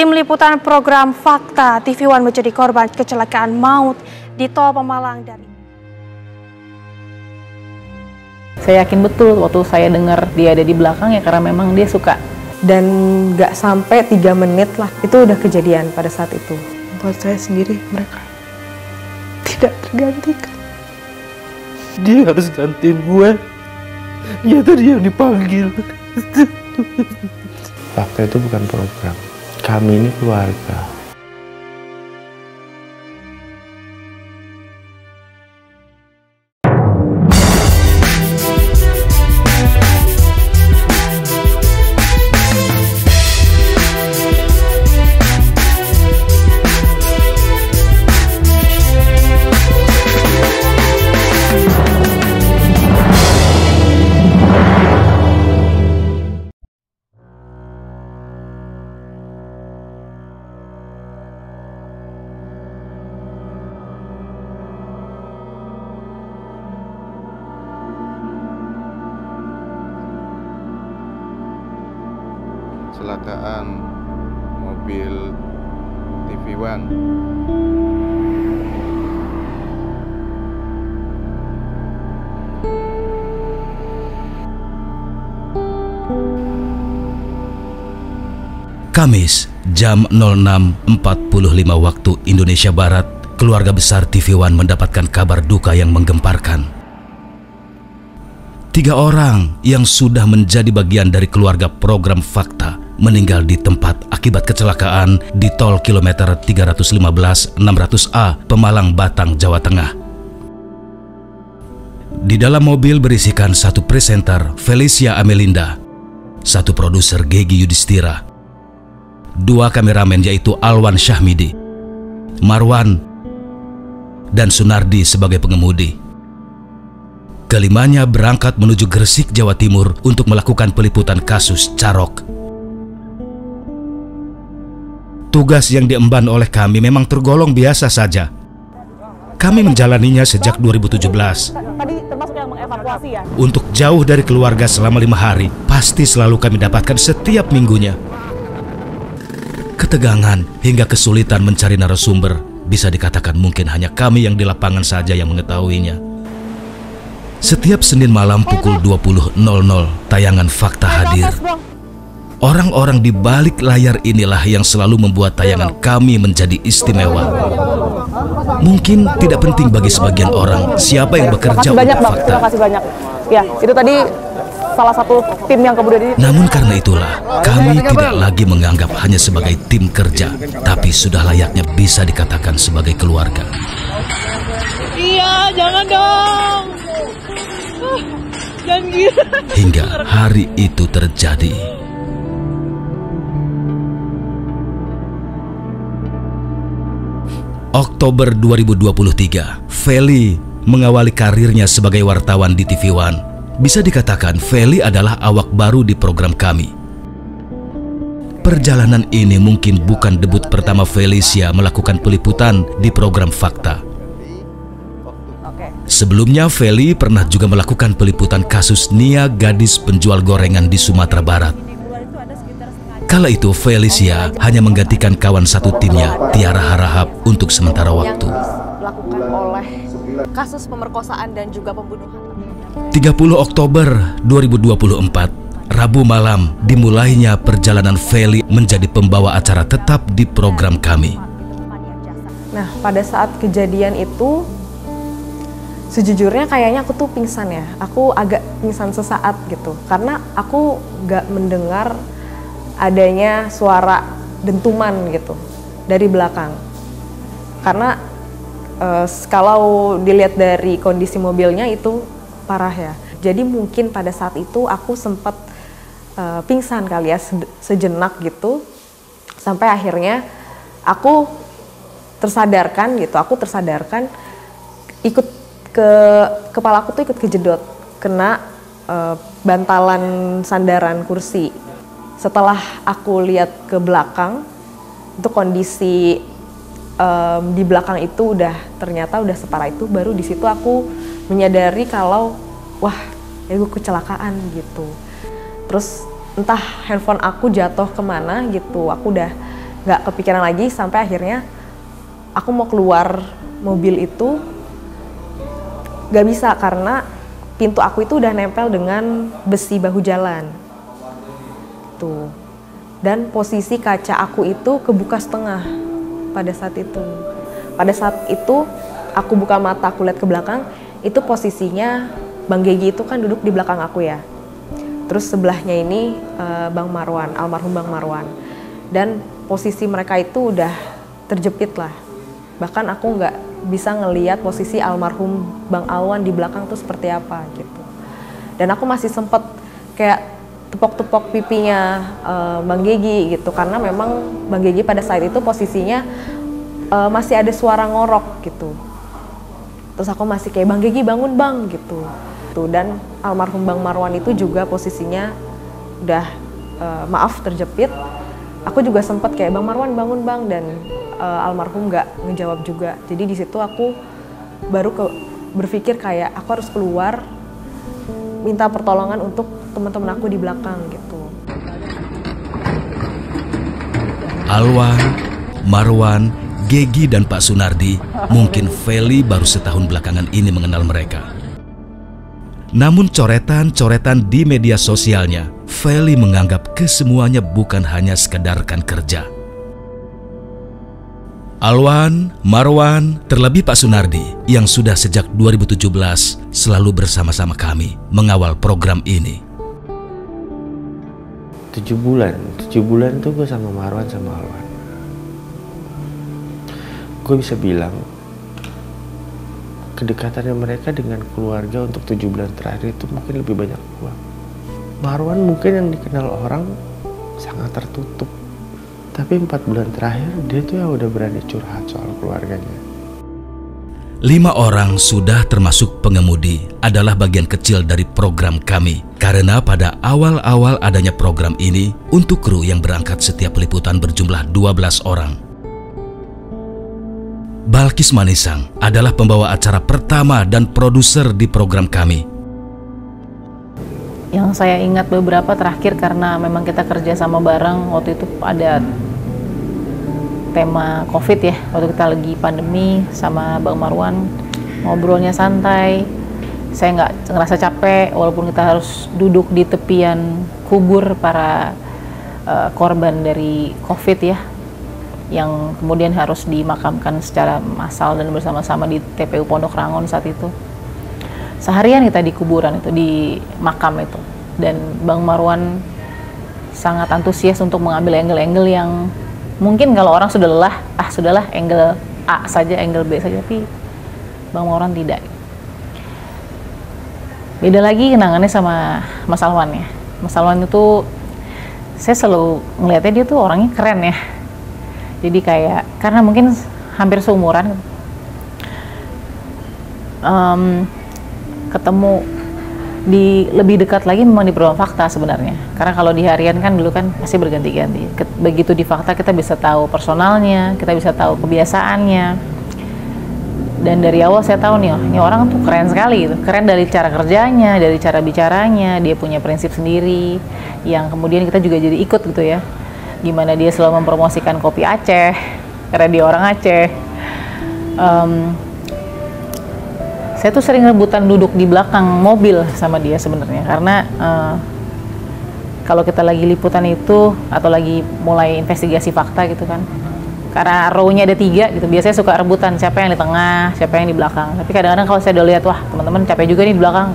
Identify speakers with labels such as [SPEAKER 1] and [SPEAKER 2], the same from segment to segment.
[SPEAKER 1] Tim liputan program Fakta TV One menjadi korban kecelakaan maut di Tol Pemalang dari.
[SPEAKER 2] Saya yakin betul waktu saya dengar dia ada di belakang ya karena memang dia suka.
[SPEAKER 3] Dan nggak sampai 3 menit lah itu udah kejadian pada saat itu.
[SPEAKER 4] Buat saya sendiri mereka tidak tergantikan. Dia harus gantiin gue. Dia tadi yang dipanggil. Fakta itu bukan program. Kami ini keluarga.
[SPEAKER 5] Kecelakaan mobil TV One.
[SPEAKER 6] Kamis, jam 06.45 waktu Indonesia Barat, keluarga besar TV One mendapatkan kabar duka yang menggemparkan. 3 orang yang sudah menjadi bagian dari keluarga program Fakta meninggal di tempat akibat kecelakaan di tol kilometer 315-600A Pemalang Batang, Jawa Tengah. Di dalam mobil berisikan 1 presenter Felicia Amelinda, 1 produser Gegi Yudhistira, 2 kameramen yaitu Alwan Syahmidi, Marwan, dan Sunardi sebagai pengemudi. Kelimanya berangkat menuju Gresik, Jawa Timur untuk melakukan peliputan kasus Carok. Tugas yang diemban oleh kami memang tergolong biasa saja. Kami menjalaninya sejak 2017. Untuk jauh dari keluarga selama 5 hari, pasti selalu kami dapatkan setiap minggunya. Ketegangan hingga kesulitan mencari narasumber bisa dikatakan mungkin hanya kami yang di lapangan saja yang mengetahuinya. Setiap Senin malam pukul 20.00 tayangan Fakta hadir. Orang-orang di balik layar inilah yang selalu membuat tayangan kami menjadi istimewa. Mungkin tidak penting bagi sebagian orang siapa yang bekerja untuk Fakta.
[SPEAKER 2] Terima kasih banyak. Ya, itu tadi salah satu tim yang kemudian ini.
[SPEAKER 6] Namun karena itulah kami tidak lagi menganggap hanya sebagai tim kerja, tapi sudah layaknya bisa dikatakan sebagai keluarga.
[SPEAKER 2] Iya, jangan dong. Jangan gitu.
[SPEAKER 6] Hingga hari itu terjadi. Oktober 2023, Feli mengawali karirnya sebagai wartawan di TV One. Bisa dikatakan Feli adalah awak baru di program kami. Perjalanan ini mungkin bukan debut pertama Felicia melakukan peliputan di program Fakta. Sebelumnya Feli pernah juga melakukan peliputan kasus Nia, gadis penjual gorengan di Sumatera Barat. Kala itu Felicia hanya menggantikan kawan satu timnya, Tiara Harahap, untuk sementara waktu.
[SPEAKER 3] Dilakukan oleh kasus pemerkosaan dan juga pembunuhan.
[SPEAKER 6] 30 Oktober 2024, Rabu malam, dimulainya perjalanan Feli menjadi pembawa acara tetap di program kami.
[SPEAKER 3] Nah, pada saat kejadian itu, sejujurnya kayaknya aku tuh pingsan ya. Aku agak pingsan sesaat gitu. Karena aku gak mendengar adanya suara dentuman gitu dari belakang. Karena kalau dilihat dari kondisi mobilnya itu parah ya. Jadi mungkin pada saat itu aku sempat pingsan kali ya sejenak gitu. Sampai akhirnya aku tersadarkan gitu. Aku tersadarkan ikut kepala aku tuh ikut kejedot kena bantalan sandaran kursi. Setelah aku lihat ke belakang, itu kondisi di belakang itu ternyata udah separah itu. Baru di situ aku menyadari kalau wah, ya gue kecelakaan gitu. Terus entah handphone aku jatuh kemana gitu, aku udah nggak kepikiran lagi sampai akhirnya aku mau keluar mobil itu nggak bisa karena pintu aku itu udah nempel dengan besi bahu jalan tuh, dan posisi kaca aku itu kebuka setengah pada saat itu. Pada saat itu aku buka mata, aku lihat ke belakang, itu posisinya Bang Gegi itu kan duduk di belakang aku ya. Terus sebelahnya ini Bang Marwan, almarhum Bang Marwan. Dan posisi mereka itu udah terjepit lah. Bahkan aku nggak bisa ngelihat posisi almarhum Bang Alwan di belakang tuh seperti apa gitu. Dan aku masih sempet kayak tepok-tepok pipinya Bang Gegi gitu. Karena memang Bang Gegi pada saat itu posisinya masih ada suara ngorok gitu. Terus aku masih kayak, Bang Gegi bangun bang gitu. Dan almarhum Bang Marwan itu juga posisinya udah maaf terjepit. Aku juga sempet kayak, Bang Marwan bangun bang, dan almarhum nggak ngejawab juga. Jadi di situ aku baru berpikir kayak aku harus keluar minta pertolongan untuk teman-teman aku di belakang gitu.
[SPEAKER 6] Alwan, Marwan, Gegi dan Pak Sunardi, mungkin Feli baru setahun belakangan ini mengenal mereka. Namun coretan-coretan di media sosialnya, Feli menganggap kesemuanya bukan hanya sekedar rekan kerja. Alwan, Marwan, terlebih Pak Sunardi yang sudah sejak 2017 selalu bersama-sama kami mengawal program ini.
[SPEAKER 4] 7 bulan tuh gue sama Marwan sama Alwan. Gue bisa bilang kedekatannya mereka dengan keluarga untuk 7 bulan terakhir itu mungkin lebih banyak gue. Marwan mungkin yang dikenal orang sangat tertutup, tapi 4 bulan terakhir dia tuh yang udah berani curhat soal keluarganya.
[SPEAKER 6] 5 orang sudah termasuk pengemudi adalah bagian kecil dari program kami. Karena pada awal-awal adanya program ini, untuk kru yang berangkat setiap liputan berjumlah 12 orang. Balkis Manisang adalah pembawa acara pertama dan produser di program kami.
[SPEAKER 2] Yang saya ingat beberapa terakhir karena memang kita kerja sama bareng, waktu itu ada tema COVID ya, waktu kita lagi pandemi sama Bang Marwan, ngobrolnya santai. Saya nggak ngerasa capek walaupun kita harus duduk di tepian kubur para korban dari COVID ya, yang kemudian harus dimakamkan secara massal dan bersama-sama di TPU Pondok Rangon saat itu. Seharian kita di kuburan itu, di makam itu. Dan Bang Marwan sangat antusias untuk mengambil angle-angle yang mungkin kalau orang sudah lelah, sudahlah angle A saja, angle B saja, tapi Bang Marwan tidak. Beda lagi kenangannya sama Mas Alwan ya. Mas Alwan itu saya selalu ngelihatnya dia tuh orangnya keren ya. Jadi kayak, karena mungkin hampir seumuran, ketemu di lebih dekat lagi memang di program Fakta sebenarnya. Karena kalau di harian kan dulu kan pasti berganti-ganti. Begitu di Fakta kita bisa tahu personalnya, kita bisa tahu kebiasaannya. Dan dari awal saya tahu nih, ini orang tuh keren sekali gitu. Keren dari cara kerjanya, dari cara bicaranya, dia punya prinsip sendiri yang kemudian kita juga jadi ikut gitu ya. Gimana dia selalu mempromosikan kopi Aceh, karena dia orang Aceh. Saya tuh sering rebutan duduk di belakang mobil sama dia sebenarnya, karena kalau kita lagi liputan itu atau lagi mulai investigasi fakta gitu kan, karena row-nya ada 3 gitu, biasanya suka rebutan siapa yang di tengah, siapa yang di belakang. Tapi kadang-kadang kalau saya udah lihat, wah teman-teman capek juga nih di belakang,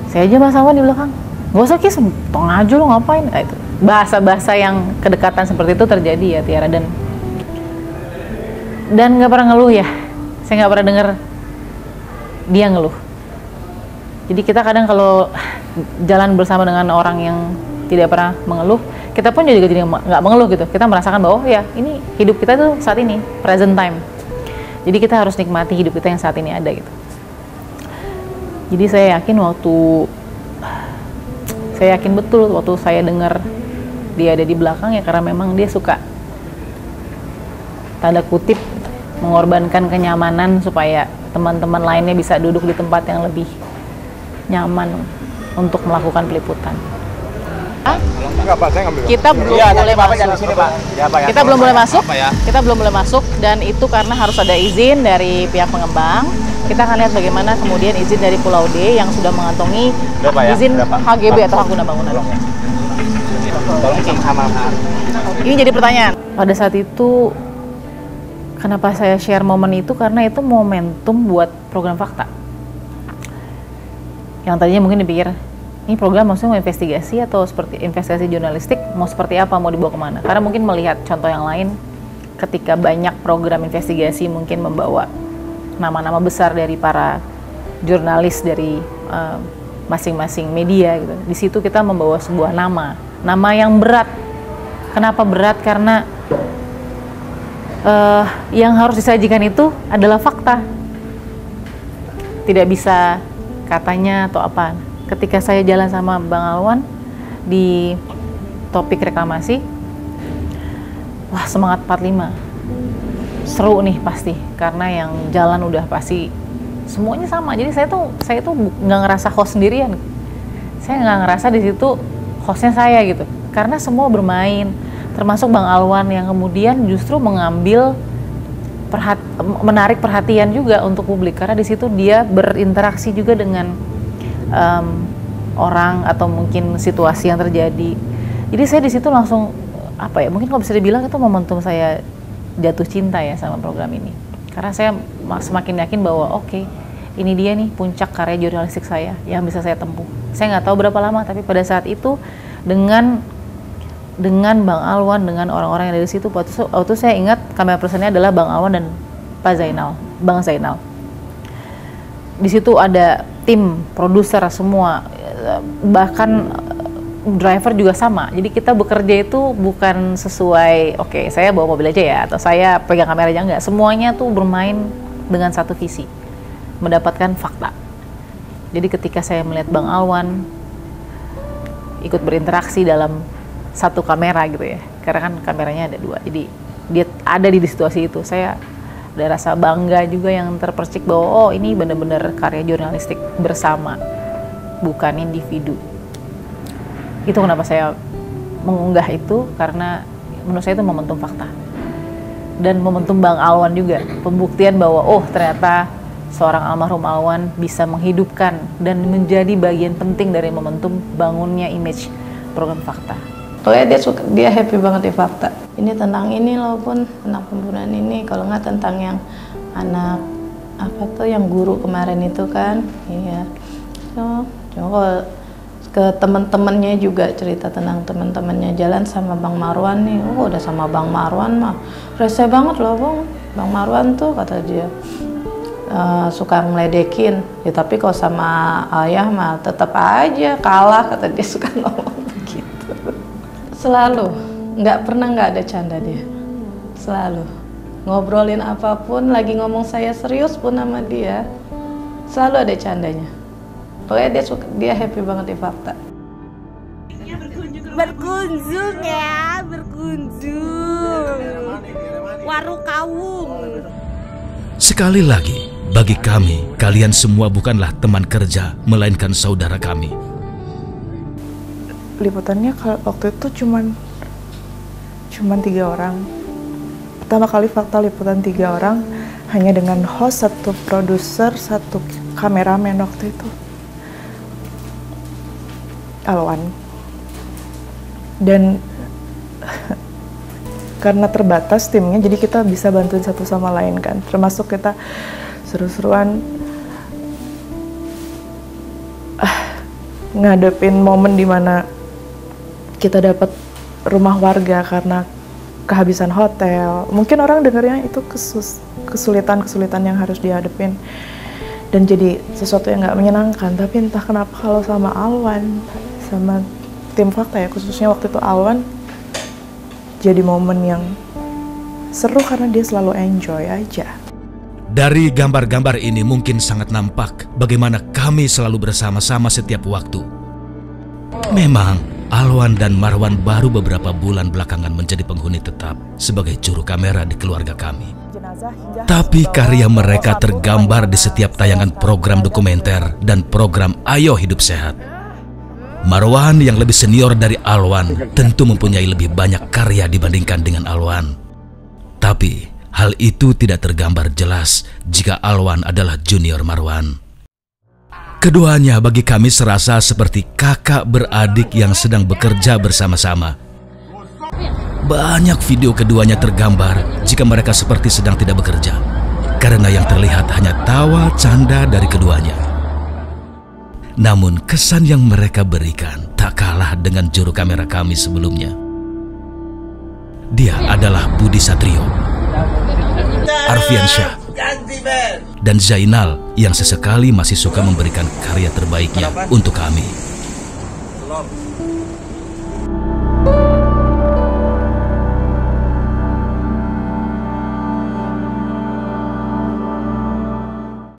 [SPEAKER 2] saya aja Mas Awan di belakang, gak usah Kis, tengah aja lo ngapain. Nah, itu bahasa-bahasa yang kedekatan seperti itu terjadi ya Tiara, dan nggak pernah ngeluh ya, saya nggak pernah dengar dia ngeluh. Jadi kita kadang kalau jalan bersama dengan orang yang tidak pernah mengeluh, kita pun juga jadi nggak mengeluh gitu. Kita merasakan bahwa ya ini hidup kita tuh saat ini, present time. Jadi kita harus nikmati hidup kita yang saat ini ada gitu. Jadi saya yakin betul waktu saya dengar dia ada di belakang ya, karena memang dia suka tanda kutip mengorbankan kenyamanan supaya teman-teman lainnya bisa duduk di tempat yang lebih nyaman untuk melakukan peliputan.
[SPEAKER 5] Enggak Pak, saya ngambil.
[SPEAKER 2] Kita belum boleh masuk. Kita belum boleh masuk. Kita belum boleh masuk dan itu karena harus ada izin dari pihak pengembang. Kita akan lihat bagaimana kemudian izin dari Pulau D yang sudah mengantongi izin HGB atau hak guna bangunan. Ini jadi pertanyaan. Pada saat itu kenapa saya share momen itu, karena itu momentum buat program Fakta. Yang tadinya mungkin dipikir, ini program maksudnya mau investigasi atau seperti investigasi jurnalistik, mau seperti apa, mau dibawa kemana. Karena mungkin melihat contoh yang lain, ketika banyak program investigasi mungkin membawa nama-nama besar dari para jurnalis dari masing-masing media gitu. Di situ kita membawa sebuah nama yang berat. Kenapa berat? Karena yang harus disajikan itu adalah fakta. Tidak bisa katanya atau apa. Ketika saya jalan sama Bang Alwan di topik reklamasi, wah semangat 45. Seru nih pasti, karena yang jalan udah pasti semuanya sama. Jadi saya tuh nggak ngerasa host sendirian. Saya nggak ngerasa di situ hostnya saya gitu. Karena semua bermain, termasuk Bang Alwan yang kemudian justru mengambil menarik perhatian juga untuk publik, karena di situ dia berinteraksi juga dengan orang atau mungkin situasi yang terjadi. Jadi saya di situ langsung mungkin kalau bisa dibilang itu momentum saya jatuh cinta ya sama program ini, karena saya semakin yakin bahwa ini dia nih puncak karya jurnalistik saya yang bisa saya tempuh. Saya nggak tahu berapa lama, tapi pada saat itu dengan Bang Alwan, dengan orang-orang yang ada di situ, waktu saya ingat kamera personnya adalah Bang Alwan dan Pak Zainal, Bang Zainal. Di situ ada tim produser semua, bahkan driver juga sama. Jadi kita bekerja itu bukan sesuai saya bawa mobil aja ya, atau saya pegang kamera aja, enggak. Semuanya tuh bermain dengan satu visi, mendapatkan fakta. Jadi ketika saya melihat Bang Alwan ikut berinteraksi dalam satu kamera gitu ya, karena kan kameranya ada 2, jadi dia ada di situasi itu, saya ada rasa bangga juga yang terpercik bahwa ini benar-benar karya jurnalistik bersama, bukan individu. Itu kenapa saya mengunggah itu, karena menurut saya itu momentum fakta dan momentum Bang Alwan juga, pembuktian bahwa ternyata seorang almarhum Alwan bisa menghidupkan dan menjadi bagian penting dari momentum bangunnya image program Fakta.
[SPEAKER 7] Dia happy banget di Fakta. Ini tentang ini loh pun, tentang pembunuhan ini. Kalau nggak tentang yang anak yang guru kemarin itu kan, iya. Coba ke teman-temannya juga cerita tentang teman-temannya jalan sama Bang Marwan nih. Udah sama Bang Marwan mah rese banget loh Bang Marwan tuh, kata dia suka ngeledekin. Ya tapi kalau sama ayah mah tetap aja kalah, kata dia, suka ngomong begitu. Selalu, nggak pernah nggak ada canda dia. Selalu ngobrolin apapun, lagi ngomong saya serius pun sama dia, selalu ada candanya. Pokoknya dia happy banget di Fakta.
[SPEAKER 8] Berkunjung ya, Warung Kawung.
[SPEAKER 6] Sekali lagi, bagi kami, kalian semua bukanlah teman kerja, melainkan saudara kami.
[SPEAKER 9] Liputannya waktu itu cuman 3 orang. Pertama kali Fakta liputan 3 orang, hanya dengan host, 1 produser, 1 kameramen waktu itu, Alwan. Dan karena terbatas timnya, jadi kita bisa bantuin satu sama lain kan, termasuk kita seru-seruan ngadepin momen dimana kita dapat rumah warga karena kehabisan hotel. Mungkin orang dengarnya itu kesulitan yang harus dihadapin dan jadi sesuatu yang nggak menyenangkan. Tapi entah kenapa kalau sama Alwan, sama tim Fakta ya, khususnya waktu itu Alwan, jadi momen yang seru karena dia selalu enjoy aja.
[SPEAKER 6] Dari gambar-gambar ini mungkin sangat nampak bagaimana kami selalu bersama-sama setiap waktu. Memang Alwan dan Marwan baru beberapa bulan belakangan menjadi penghuni tetap sebagai juru kamera di keluarga kami. Tapi karya mereka tergambar di setiap tayangan program dokumenter dan program Ayo Hidup Sehat. Marwan yang lebih senior dari Alwan tentu mempunyai lebih banyak karya dibandingkan dengan Alwan. Tapi hal itu tidak tergambar jelas jika Alwan adalah junior Marwan. Keduanya bagi kami serasa seperti kakak beradik yang sedang bekerja bersama-sama. Banyak video keduanya tergambar jika mereka seperti sedang tidak bekerja, karena yang terlihat hanya tawa canda dari keduanya. Namun kesan yang mereka berikan tak kalah dengan juru kamera kami sebelumnya. Dia adalah Budi Satrio, Arfian Syah, dan Zainal yang sesekali masih suka memberikan karya terbaiknya untuk kami.